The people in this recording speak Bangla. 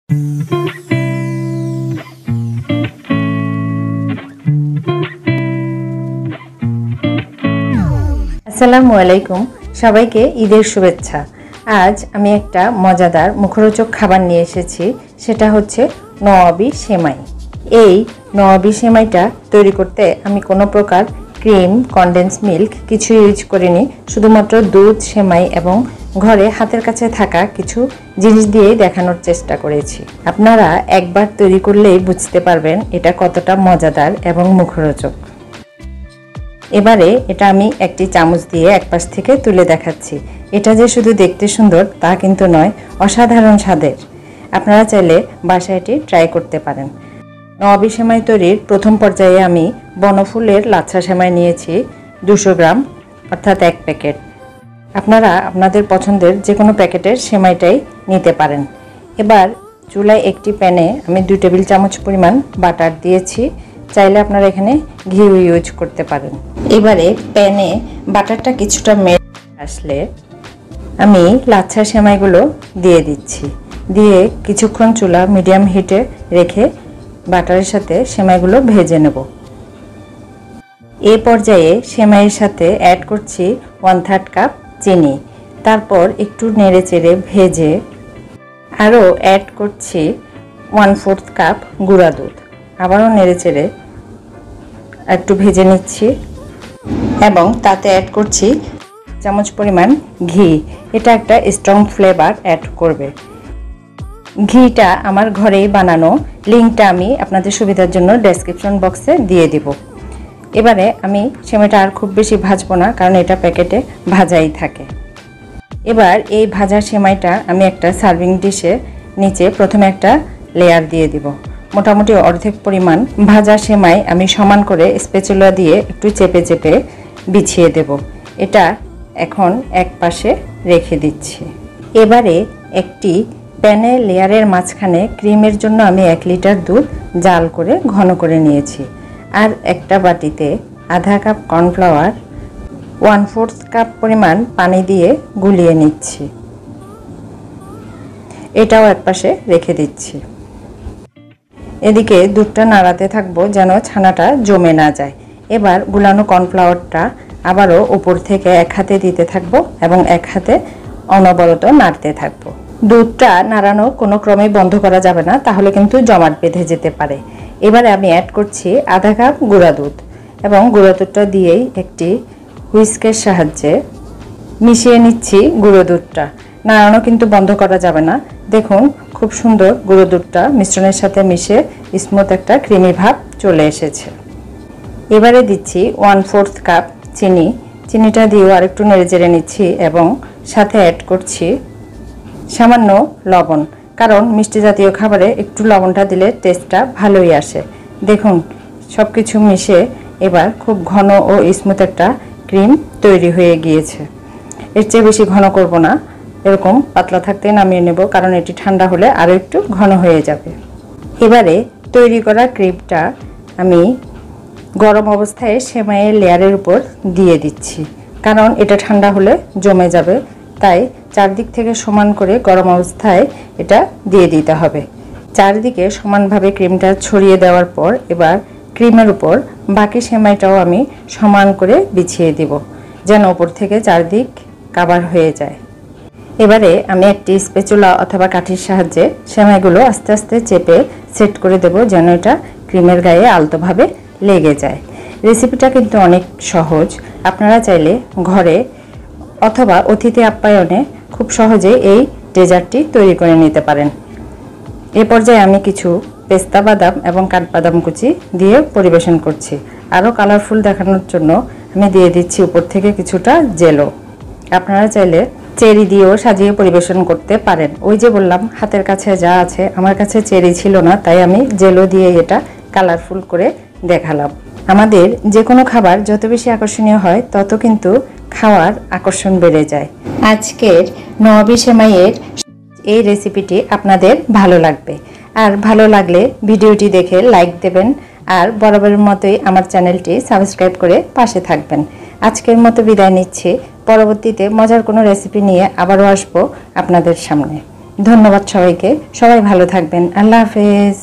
আসসালামু আলাইকুম, সবাইকে ঈদের শুভেচ্ছা। আজ আমি একটা মজাদার মুখরোচক খাবার নিয়ে এসেছি, সেটা হচ্ছে নওয়াবি সেমাই। এই নওয়াবি সেমাইটা তৈরি করতে আমি কোনো প্রকার ক্রিম, কনডেন্স মিল্ক কিছু ইউজ করিনি, শুধুমাত্র দুধ, সেমাই এবং ঘরে হাতের কাছে থাকা কিছু জিনিস দিয়েই দেখানোর চেষ্টা করেছি। আপনারা একবার তৈরি করলেই বুঝতে পারবেন এটা কতটা মজাদার এবং মুখরোচক। এবারে এটা আমি একটি চামচ দিয়ে এক পাশ থেকে তুলে দেখাচ্ছি। এটা যে শুধু দেখতে সুন্দর তা কিন্তু নয়, অসাধারণ স্বাদের। আপনারা চাইলে বাসায় এটি ট্রাই করতে পারেন। নওয়াবি সেমাই তৈরির প্রথম পর্যায়ে আমি বনফুলের লাচ্ছা সেমাই নিয়েছি 200 গ্রাম, অর্থাৎ 1 প্যাকেট। আপনারা আপনাদের পছন্দের যে কোনো প্যাকেটের সেমাইটাই নিতে পারেন। এবার চুলায় একটি প্যানে আমি 2 টেবিল চামচ পরিমাণ বাটার দিয়েছি, চাইলে আপনারা এখানে ঘিও ইউজ করতে পারেন। এবারে প্যানে বাটারটা কিছুটা মেল্ট আসলে আমি লাচ্ছা সেমাইগুলো দিয়ে দিচ্ছি, দিয়ে কিছুক্ষণ চুলা মিডিয়াম হিটে রেখে বাটারের সাথে সেমাইগুলো ভেজে নেব। এই পর্যায়ে সেমাইয়ের সাথে অ্যাড করছি 1/3 কাপ চিনি, তারপর একটু নেড়ে চেড়ে ভেজে আরও অ্যাড করছি 1/4 কাপ গুঁড়া দুধ, আবারও নেড়ে চেড়ে একটু ভেজে নিচ্ছি এবং তাতে অ্যাড করছি চামচ পরিমাণ ঘি। এটা একটা স্ট্রং ফ্লেভার অ্যাড করবে। ঘিটা আমার ঘরেই বানানো, লিঙ্কটা আমি আপনাদের সুবিধার জন্য ডেসক্রিপশন বক্সে দিয়ে দিব। এবারে আমি সেমাইটা আর খুব বেশি ভাজবো না, কারণ এটা প্যাকেটে ভাজাই থাকে। এবার এই ভাজা সেমাইটা আমি একটা সার্ভিং ডিশে নিচে প্রথমে একটা লেয়ার দিয়ে দিব। মোটামুটি অর্ধেক পরিমাণ ভাজা সেমাই আমি সমান করে স্প্যাচুলা দিয়ে একটু চেপে চেপে বিছিয়ে দেব। এটা এখন এক পাশে রেখে দিচ্ছি। এবারে একটি প্যানে লেয়ারের মাঝখানে ক্রিমের জন্য আমি 1 লিটার দুধ জাল করে ঘন করে নিয়েছি, আর একটা বাটিতে আধা কাপ কর্নফ্লাওয়ার 1/4 কাপ পরিমাণ পানি দিয়ে গুলিয়ে নিচ্ছি। এটাও এক পাশে রেখে দিচ্ছি। এদিকে দুধটা নাড়াতে থাকবো যেন ছানাটা জমে না যায়। এবার গুলানো কর্নফ্লাওয়ারটা আবারও উপর থেকে এক হাতে দিতে থাকবো এবং এক হাতে অনবরত নাড়তে থাকবো। দুধটা নাড়ানো কোনো ক্রমে বন্ধ করা যাবে না, তাহলে কিন্তু জমাট বেঁধে যেতে পারে। এবারে আমি অ্যাড করছি আধা কাপ গুঁড়া দুধ এবং গুঁড়া দুধটা দিয়েই একটি হুইস্কের সাহায্যে মিশিয়ে নিচ্ছি গুঁড়ো দুধটা। নাড়ানো কিন্তু বন্ধ করা যাবে না। দেখুন খুব সুন্দর গুঁড়ো দুধটা মিশ্রণের সাথে মিশে স্মুথ একটা ক্রিমি ভাব চলে এসেছে। এবারে দিচ্ছি 1/4 কাপ চিনি। চিনিটা দিয়েও আরেকটু নেড়ে চেড়ে নিচ্ছি এবং সাথে অ্যাড করছি সামান্য লবণ, কারণ মিষ্টি জাতীয় খাবারে একটু লবণটা দিলে টেস্টটা ভালোই আসে। দেখুন সব কিছু মিশে এবার খুব ঘন ও স্মুথ একটা ক্রিম তৈরি হয়ে গিয়েছে। এর চেয়ে বেশি ঘন করব না, এরকম পাতলা থাকতে নামিয়ে নেব, কারণ এটি ঠান্ডা হলে আরও একটু ঘন হয়ে যাবে। এবারে তৈরি করা ক্রিমটা আমি গরম অবস্থায় সেমাইয়ের লেয়ারের উপর দিয়ে দিচ্ছি, কারণ এটা ঠান্ডা হলে জমে যাবে, তাই চারদিক থেকে সমান করে গরম অবস্থায় এটা দিয়ে দিতে হবে। চারদিকে সমানভাবে ক্রিমটা ছড়িয়ে দেওয়ার পর এবার ক্রিমের উপর বাকি সেমাইটাও আমি সমান করে বিছিয়ে দিব, যেন উপর থেকে চারদিক কভার হয়ে যায়। এবারে আমি একটি স্প্যাচুলা অথবা কাঠির সাহায্যে সেমাইগুলো আস্তে আস্তে চেপে সেট করে দেব, যেন এটা ক্রিমের গায়ে আলতোভাবে লেগে যায়। রেসিপিটা কিন্তু অনেক সহজ। আপনারা চাইলে ঘরে অথবা অতিথি আপ্যায়নে খুব সহজে এই ডেজার্টটি তৈরি করে নিতে পারেন। এ পর্যায়ে আমি কিছু পেস্তা বাদাম এবং কাঠবাদাম কুচি দিয়ে পরিবেশন করছি। আরও কালারফুল দেখানোর জন্য আমি দিয়ে দিচ্ছি উপর থেকে কিছুটা জেলো। আপনারা চাইলে চেরি দিয়েও সাজিয়ে পরিবেশন করতে পারেন। ওই যে বললাম হাতের কাছে যা আছে, আমার কাছে চেরি ছিল না, তাই আমি জেলো দিয়ে এটা কালারফুল করে দেখালাম। আমাদের যে কোনো খাবার যত বেশি আকর্ষণীয় হয় তত কিন্তু খাওয়ার আকর্ষণ বেড়ে যায়। আজকের নওয়াবি সেমাইয়ের এই রেসিপিটি আপনাদের ভালো লাগবে, আর ভালো লাগলে ভিডিওটি দেখে লাইক দেবেন, আর বরাবরের মতোই আমার চ্যানেলটি সাবস্ক্রাইব করে পাশে থাকবেন। আজকের মতো বিদায় নিচ্ছি। পরবর্তীতে মজার কোনো রেসিপি নিয়ে আবারও আসবো আপনাদের সামনে। ধন্যবাদ সবাইকে, সবাই ভালো থাকবেন। আল্লাহ হাফেজ।